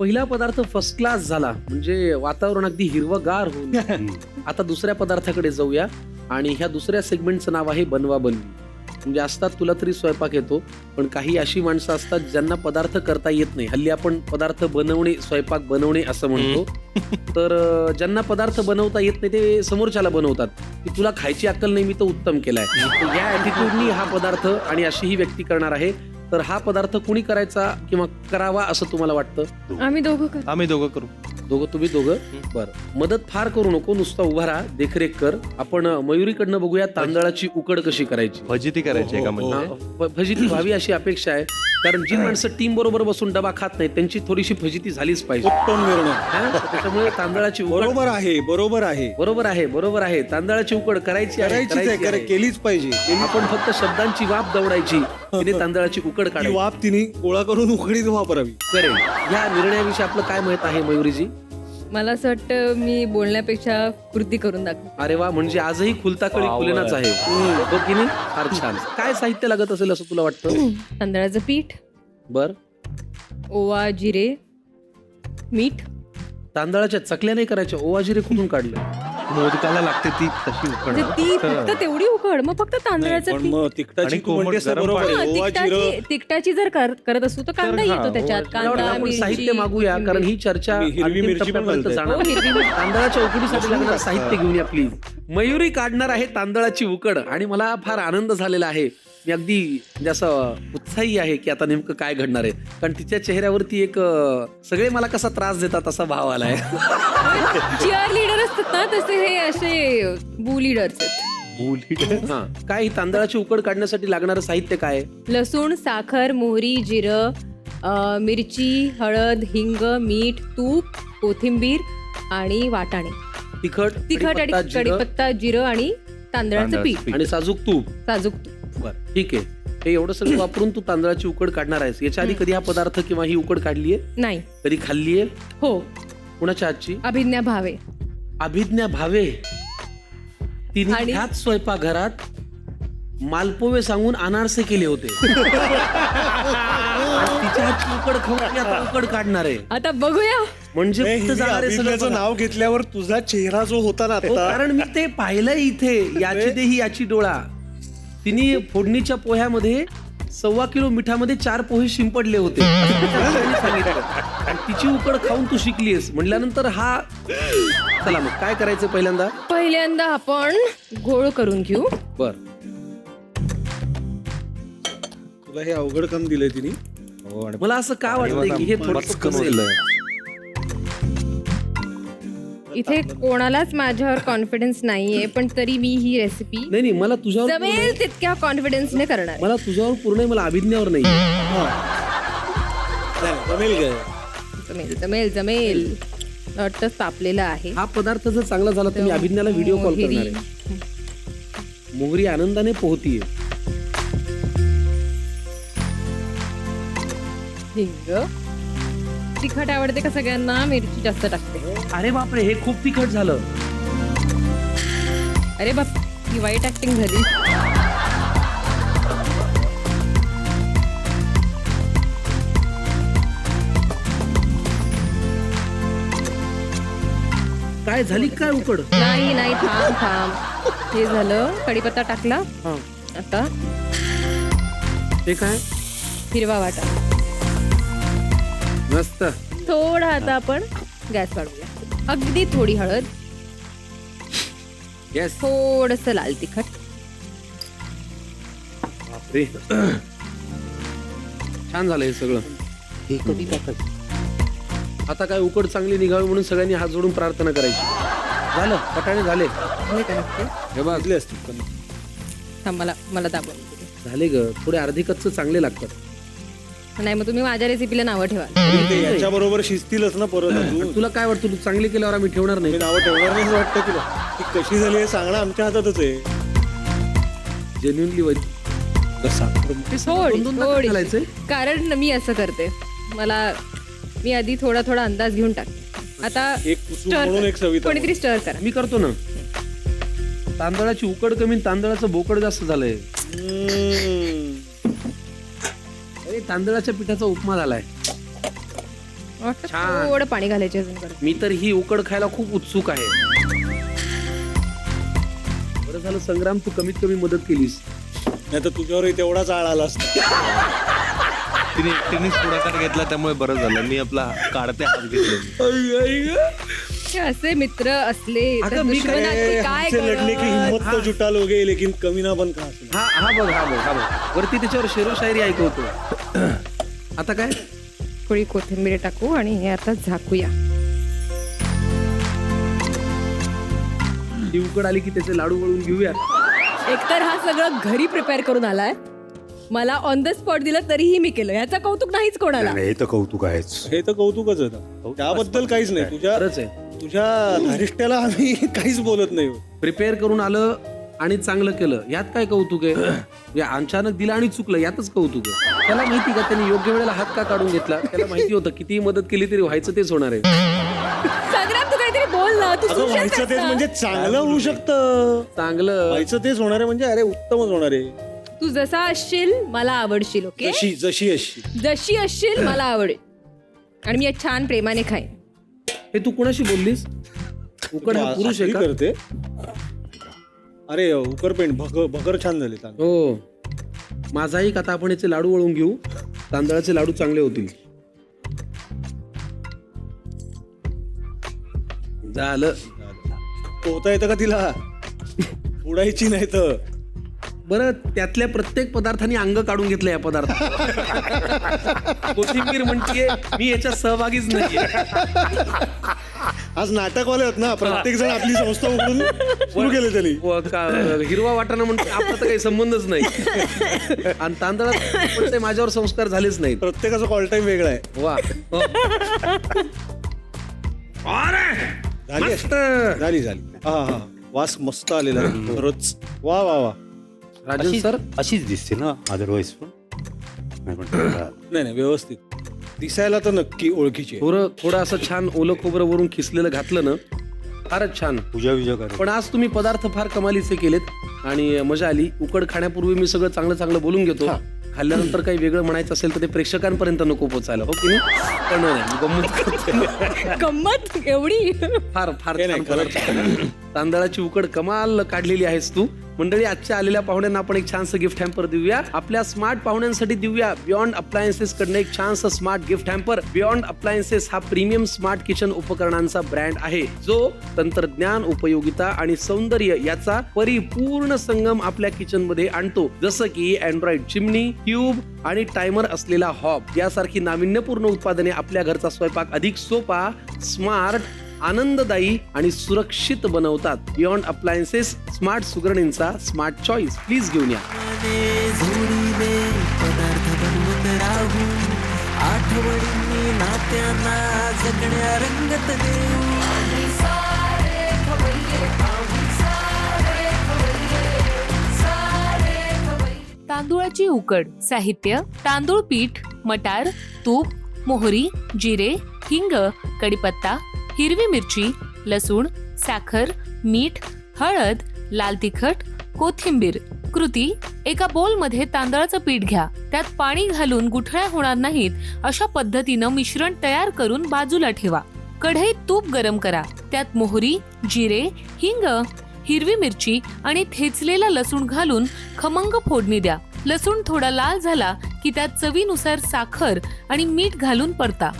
पहिला पदार्थ first class झाला म्हणजे वातावरण अगदी हिरवगार होऊन आता दुसऱ्या पदार्थाकडे जाऊया आणि ह्या दुसऱ्या सेगमेंटचं नाव आहे बनवा बनवी. म्हणजे असतात तुला तरी स्वयंपाक येतो, पण काही अशी माणसं असतात ज्यांना पदार्थ करता येत नाही. हल्ली आपण पदार्थ बनवणे स्वयंपाक बनवणे असं म्हणतो. तर ज्यांना पदार्थ बनवता येत नाही ते समोरच्याला बनवतात की तुला खायची अक्कल नाही, मी तो उत्तम केलाय. तर या ॲटिट्यूडनी हा पदार्थ आणि अशी ही व्यक्ती करणार आहे. तर हा पदार्थ कुणी करायचा किंवा करावा असं तुम्हाला वाटतं? आम्ही दोघं करू. तुम्ही दोघं बरं. मदत फार करू नको, नुसता उभा राहा, देखरेख कर. आपण मयुरीकडनं बघूया तांदळाची उकड कशी करायची. फजिती करायची आहे का म्हणजे? फजिती व्हावी अशी अपेक्षा आहे, कारण जी माणसं टीम बरोबर बसून डबा खात नाहीत त्यांची थोडीशी फजिती झालीच पाहिजे. उत्तम निर्णय. त्याच्यामुळे तांदळाची उकड बरोबर आहे. तांदळाची उकड करायची आहे. केलीच पाहिजे. आपण फक्त शब्दांची वाफ दवडायची, तिने तांदळाची उकड ती काढायची. वाफ तिने गोळा करून उकडीत वापरावी. करेल. या निर्णयाविषयी आपलं काय मत आहे मयुरीजी? मला असं वाटतं मी बोलण्यापेक्षा कृती करून दाखव. अरे वा, म्हणजे आजही खुलता कळी खुलेनाच आहे. हो की नाही? फार छान. काय साहित्य लागत असेल असं तुला वाटतं? तांदळाचं पीठ, बर. ओवा, जिरे, मीठ. तांदळाच्या चकल्या नाही करायच्या, ओवा जिरे कुठून काढलं? मोदकाला लागते ती तशी म्हणजे उकड. ती फक्त तेवढी उकड, मग फक्त तांदळाचं पण पीठ. मग तिखटाची आणि तू म्हणतेस कोमट बरोबर गरम आहे. ओवा जिरं तिखटाची जर करत असू तर कांदा तर हा, येतो त्याच्यात. मला वाटतं कांदा, आपण मिरची, साहित्य मागूया, कारण ही चर्चा हिरवी अंतिम मिरची पण टप्प्यापर्यंत घालते. जाणार. हो, हिरवी मिरची. तांदळाच्या उकडीसाठी लागणार साहित्य घेऊन या प्लीज. मयुरी काढणार आहे तांदळाची उकड आणि मला फार आनंद झालेला आहे. मी अगदी म्हणजे असं उत्साही आहे की आता नेमकं काय घडणार आहे, कारण तिच्या चेहऱ्यावरती एक सगळे मला कसा त्रास देतात असा भाव आलाय. चिअर लीडर असतात ना, तसे हे असे बू लीडर्स आहेत. हा, काय ही तांदळाची उकड काढण्यासाठी लागणारं साहित्य काय आहे? लसूण, साखर, मोहरी, जिरं, मिरची, हळद, हिंग, मीठ, तूप, कोथिंबीर आणि वाटाणे. तिखट आणि कढीपत्ता, जिरं कढीपत्ता, जिरं आणि तांदळाचं पीठ, आणि साजूक तूप. साजूक तूप. बरं, ठीक आहे. हे एवढं सगळं वापरून तू तांदळाची उकड काढणार आहेस. याच्या आधी कधी हा पदार्थ किंवा ही उकड काढलीये? नाही. कधी खाल्लीये? हो, कुणाच्या हातची? अभिज्ञा भावे. अभिज्ञा भावे. तिने आणि- ह्याच स्वयंपाकघरात मालपोवे सांगून अनारसे केले होते. आणि तिच्या हातची उकड खाऊन ती आता उकड काढणार आहे. आता बघूया. म्हणजे नाही, कुठं हिने जाणार आहे सगळं अभिज्ञाचं बघा. नाव घेतल्यावर तुझा चेहरा जो होता ना हो, आता, कारण मी ते पाहिलंय इथे. याची देही याची डोळा. तिने फोडणीच्या पोह्यामध्ये 1.25 किलो मिठामध्ये 4 पोहे शिंपडले होते असं तिच्या आईने सांगितलं. आणि तिची उकड खाऊन तू शिकलीस म्हटल्यानंतर हा. चला मग काय करायचं पहिल्यांदा आपण गोळ करून घेऊ. बर. तुला हे अवघड काम दिलंय तिने. हो, आणि मला असं का वाटतंय की हे थोडं पटकन असेल. होतंय. इथे कोणालाच माझ्यावर कॉन्फिडन्स नाहीये, पण तरी मी ही रेसिपी नाही मला तुझ्यावर जमेल तितक्या कॉन्फिडन्सने करणार आहे. मला तुझ्यावर पूर्ण आहे, मला अभिज्ञावर नाही. जमेल काय? जमेल जमेल जमेल. वाटतं तापलेला आहे. हा पदार्थ जर चांगला झाला तर मी अभिज्ञाला व्हिडिओ कॉल मोहरी. करणार आहे. मोहरी आनंदाने पोहतीये. हिंग. तिखट आवडते का सगळ्यांना? मिरची जास्त टाकते. अरे बापरे, हे खूप तिखट झालं. अरे बाप, ही वाईट ऍक्टिंग झाली. काय झाली काय उकड? नाही नाही, थांब थांब. हे झालं. कढीपत्ता टाकला. हा. आता ते काय? हिरवा वाटा. मस्त. थोडा आता आपण गॅस वाढवूया. अगदी थोडी हळद, येस. थोडस लाल तिखट. बापरे, छान झालं हे सगळं. हे कधी टाकायचं? आता काय उकड चांगली निघावी म्हणून सगळ्यांनी हात जोडून प्रार्थना करायची. झालं, पटाणे झाले. हे काय नसते? हे बघ, भाजले असतील पण. थांब, मला दाबून दे. झाले ग. थोडे अर्धे कच्चे चांगले लागतात. नाही, मग तुम्ही माझ्या रेसिपीला नावं ठेवा. ते याच्या बरोबर शिजतीलच ना परत अजून. तुला काय वाटतं, तू चांगले केल्यावर आम्ही ठेवणार मी नाही? नावं ठेवणार नाही असं वाटतं तुला? ती कशी झाली हे सांगणं आमच्या हातातच आहे. जेन्युनली थोडी. कारण मी असं करते, मी आधी थोडा थोडा अंदाज घेऊन टाकते. आता एक कुसुम stir म्हणून करा. एक सविता. कोणीतरी स्टर करा. मी करतो ना. तांदळाची उकड कमी, तांदळाचं बोकड जास्त झालंय. अरे तांदळाच्या पिठाचा उपमा झालाय. वाटतं छान. थोडं पाणी घालायचे अजून परत. मी तर ही उकड खायला खूप उत्सुक आहे. बरं झालं संग्राम, तू कमीत कमी मदत केलीस. नाही तर तुझ्यावरही तेवढाच आळ आला असता. तिने एकटीनेच पुढाकार घेतला त्यामुळे बरं झालं. मी आपला काढते हात घेतले. हे असे मित्र असले तर अगं, मी काय- दुश्मनाची काय हमसे लढने की गरज? हिम्मत तो जुटा लोगे लेकिन कमी ना बन खा. हा बघ वरती त्याच्यावर शेरो शायरी ऐकवतो. आता काय थोडी कोथिंबीर टाकू आणि हे आता झाकूया. ती उकड आली की त्याचे लाडू वळून घेऊया. एकतर हा सगळं घरी प्रिपेअर करून आलाय, मला ऑन द स्पॉट दिलं तरीही मी केलं. याचा कौतुक नाहीच कोणाला. नाही, हे तर कौतुक आहेच. हे तर कौतुकच होतं. त्याबद्दल काहीच नाही. खरंच आहे. तुझ्या धारिष्ट्याला आम्ही काहीच बोलत नाही. प्रिपेअर करून आलं आणि चांगलं केलं, यात काय कौतुक आहे? या अचानक दिलं आणि चुकलं, यातच कौतुक आहे. त्याला माहिती का त्यांनी योग्य वेळेला हात का काढून घेतला? त्याला माहिती होतं कितीही मदत केली तरी व्हायचं तेच होणार आहे. संग्राम, तू काहीतरी बोल ना. तू अगं सुशांत व्हायचं तेच असता. म्हणजे चांगलं होऊ शकतं. चांगलं व्हायचं तेच होणार आहे म्हणजे अरे उत्तमच होणार आहे. तू जसा असशील मला आवडशील. ओके, जशी अशी जशी असशील मला आवडेल आणि मी छान प्रेमाने खाईन. हे तू कुणाशी बोललीस? उकड हा पुरुष आहे असली का? करते. अरे उकरपेंट भगर छान झाले. हो, माझाही आता आपण याचे लाडू वळून घेऊ. तांदळाचे लाडू चांगले होतील. झालं. पोहता येतं का तिला? उडायची नाही तर. बरं, त्यातल्या प्रत्येक पदार्थाने अंग काढून घेतलं या पदार्थात. कोथिंबीर म्हणतीये मी याच्यात सहभागीच नाहीये. आज नाटकवाले आहेत ना, प्रत्येक जण आपली संस्था उघडून सुरू केले त्यांनी. हिरवा वाटाणा म्हणते आपला तर काही संबंधच नाही. आणि तांदळात पण ते माझ्यावर संस्कार झालेच नाहीत. प्रत्येकाचा कॉल टाइम वेगळा आहे. वा हो. झाली मस्त. झाली हा वास मस्त आलेला आहे. खरंच वा वा वा. राजन सर, अशीच दिसते ना अदरवाईज पण. नाही पण नाही व्यवस्थित दिसायला तर नक्की ओळखीची आहे. थोडं असं छान ओलं खोबरं वरून खिसलेलं घातलं ना, फारच छान. पूजा विजा कर. पण आज तुम्ही पदार्थ फार कमालीचे केलेत आणि मजा आली. उकड खाण्यापूर्वी मी सगळं चांगलं चांगलं बोलून घेतो. खाल्ल्यानंतर काही वेगळं म्हणायचं असेल तर ते प्रेक्षकांपर्यंत नको पोचायला. हो की नाही? पण नाही, गंमत करतोय. गंमत एवढी. फार फार हे छान नाही, खरंच. पदार्थ. तांदळाची उकड कमाल काढलेली आहेस तू. मंडळी, आजच्या आलेल्या पाहुण्यांना आपण एक छानसं गिफ्ट हॅम्पर देऊया. आपल्या स्मार्ट पाहुण्यांसाठी देऊया बियॉन्ड अप्लायन्सेस कडनं एक छानसं smart gift hamper. Beyond appliances हा प्रीमियम स्मार्ट किचन उपकरणांचा ब्रँड आहे, जो तंत्रज्ञान, उपयोगिता आणि सौंदर्य याचा परिपूर्ण संगम आपल्या किचन मध्ये आणतो. जसं की अँड्रॉइड चिमणी, ट्यूब आणि टायमर असलेला हॉब यासारखी नाविन्यपूर्ण उत्पादने आपल्या घरचा स्वयंपाक अधिक सोपा, स्मार्ट, आनंददायी आणि सुरक्षित बनवतात. बियॉन्ड अप्लायन्सेस, स्मार्ट सुगरणींचा स्मार्ट चॉईस. प्लीज घेऊन या. जोडीने पदार्थ बनवत राहू, आठवणींनी नात्यांना जगण्या रंगत देऊ. तांदूळाची उकड. साहित्य: तांदूळ पीठ, मटार, तूप, मोहरी, जिरे, हिंग, कढीपत्ता, हिरवी मिरची, लसूण, साखर, मीठ, हळद, लाल तिखट, कोथिंबीर. कृती: एका बोलमध्ये तांदळाचं पीठ घ्या, त्यात पाणी घालून गुठळ्या होणार नाहीत अशा पद्धतीनं मिश्रण तयार करून बाजूला ठेवा. कढईत तूप गरम करा, त्यात मोहरी, जिरे, हिंग, हिरवी मिरची आणि ठेचलेला लसूण घालून खमंग फोडणी द्या. लसूण थोडा लाल झाला की त्यात चवीनुसार साखर आणि मीठ घालून परता.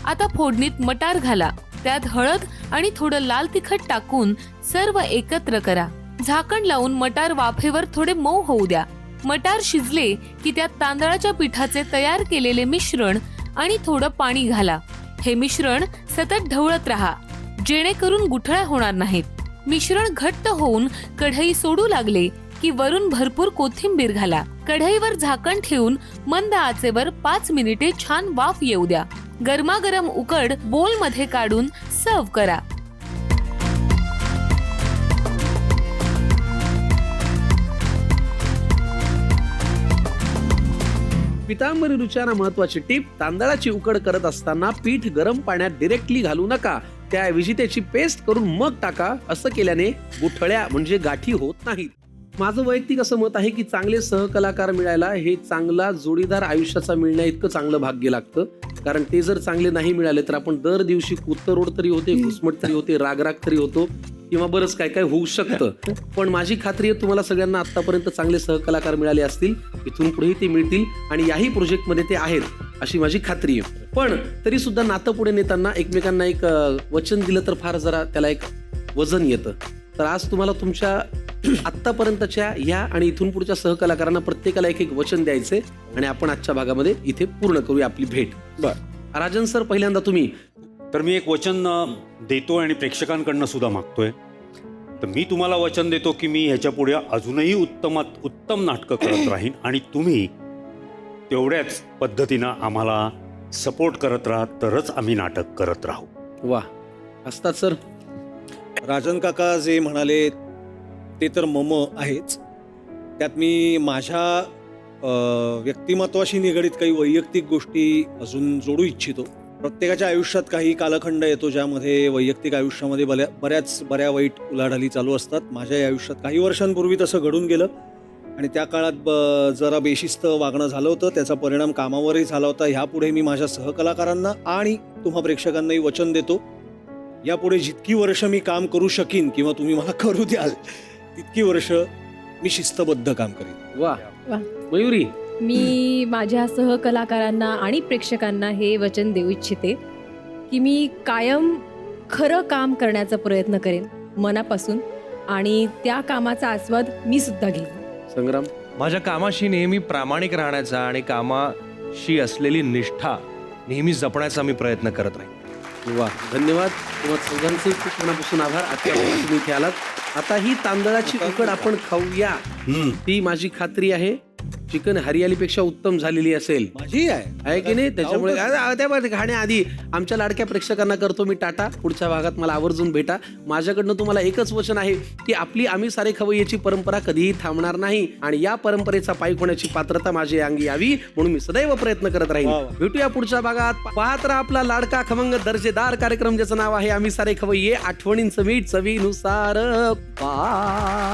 आता फोडणीत मटार घाला, त्यात हळद आणि थोडं लाल तिखट टाकून सर्व एकत्र करा. झाकण लावून मटार वाफेवर थोडे मऊ होऊ द्या. मटार शिजले की त्यात तांदळाच्या पिठाचे तयार केलेले मिश्रण आणि थोडं पाणी घाला. हे मिश्रण सतत ढवळत राहा, जेणेकरून गुठळ्या होणार नाहीत. मिश्रण घट्ट होऊन कढई सोडू लागले की वरून भरपूर कोथिंबीर घाला. कढईवर झाकण ठेवून मंद आचेवर 5 मिनिटे छान वाफ येऊ द्या. गरमागरम उकड बोल मध्ये काढून सर्व्ह करा. पितांबरी रुचाना महत्वाची टीप: तांदळाची उकड करत असताना पीठ गरम पाण्यात डिरेक्टली घालू नका, त्याऐवजी त्याची पेस्ट करून मग टाका. असं केल्याने गुठळ्या म्हणजे गाठी होत नाहीत. माझं वैयक्तिक असं मत आहे की चांगले सहकलाकार मिळायला हे चांगला जोडीदार आयुष्याचा मिळण्या इतकं चांगलं भाग्य लागतं. कारण ते जर चांगले नाही मिळाले तर आपण दर दिवशी कुत्तरोड तरी होते, घुसमट तरी होते, रागराग तरी होतो किंवा बरंच काय काय होऊ शकतं. पण माझी खात्री आहे तुम्हाला सगळ्यांना आतापर्यंत चांगले सहकलाकार मिळाले असतील, इथून पुढेही ते मिळतील आणि याही प्रोजेक्टमध्ये ते आहेत अशी माझी खात्री आहे. पण तरी सुद्धा नातं पुढे नेताना एकमेकांना एक वचन दिलं तर फार जरा त्याला एक वजन येतं. तर आज तुम्हाला तुमच्या आत्तापर्यंतच्या या आणि इथून पुढच्या सहकलाकारांना प्रत्येकाला एक एक वचन द्यायचे आणि आपण आजच्या भागामध्ये इथे पूर्ण करूया आपली भेट. बर राजन सर, पहिल्यांदा तुम्ही. तर मी एक वचन देतोय आणि प्रेक्षकांकडनं सुद्धा मागतोय. तर मी तुम्हाला वचन देतो की मी ह्याच्या पुढे अजूनही उत्तम नाटकं करत राहीन आणि तुम्ही तेवढ्याच पद्धतीनं आम्हाला सपोर्ट करत राहा, तरच आम्ही नाटक करत राहू. वा, असतात सर. राजन काका जे म्हणाले ते तर मम आहेच. त्यात मी माझ्या व्यक्तिमत्वाशी निगडीत काही वैयक्तिक गोष्टी अजून जोडू इच्छितो. प्रत्येकाच्या आयुष्यात काही कालखंड येतो ज्यामध्ये वैयक्तिक आयुष्यामध्ये बऱ्या वाईट उलाढाली चालू असतात. माझ्याही आयुष्यात काही वर्षांपूर्वी तसं घडून गेलं आणि त्या काळात जरा बेशिस्त वागणं झालं होतं. त्याचा परिणाम कामावरही झाला होता. ह्यापुढे मी माझ्या सहकलाकारांना आणि तुम्हा प्रेक्षकांनाही वचन देतो, यापुढे जितकी वर्ष मी काम करू शकीन किंवा तुम्ही मला करू द्याल तितकी वर्ष मी शिस्तबद्ध काम करीन. वा वा. मयुरी. मी माझ्या सहकलाकारांना आणि प्रेक्षकांना हे वचन देऊ इच्छिते की मी कायम खरं काम करण्याचा प्रयत्न करेन मनापासून आणि त्या कामाचा आस्वाद मी सुद्धा घेईन. संग्राम. माझ्या कामाशी नेहमी प्रामाणिक राहण्याचा आणि कामाशी असलेली निष्ठा नेहमी जपण्याचा मी प्रयत्न करत राहीन. वा, धन्यवाद. तुम्हाला सगळ्यांचे खूप मनापासून आभार. आजच्या भागात तुम्ही इथे आलात. आता ही तांदळाची उकड आपण खाऊया. ती माझी खात्री आहे चिकन हरियालीपेक्षा उत्तम झालेली असेल. माझी आहे की नाही? त्याच्यामुळे त्या खाण्याआधी आमच्या लाडक्या प्रेक्षकांना करतो मी टाटा. पुढच्या भागात मला आवर्जून भेटा. माझ्याकडनं तुम्हाला एकच वचन आहे की आपली आम्ही सारे खवय्याची परंपरा कधीही थांबणार नाही आणि या परंपरेचा पायी होण्याची पात्रता माझी अंगी यावी म्हणून मी सदैव प्रयत्न करत राहीन. भेटूया पुढच्या भागात. पाहत राहा आपला लाडका खमंग दर्जेदार कार्यक्रम ज्याचं नाव आहे आम्ही सारे खवय्ये. आठवणींचं मीठ चवीनुसार. बाय.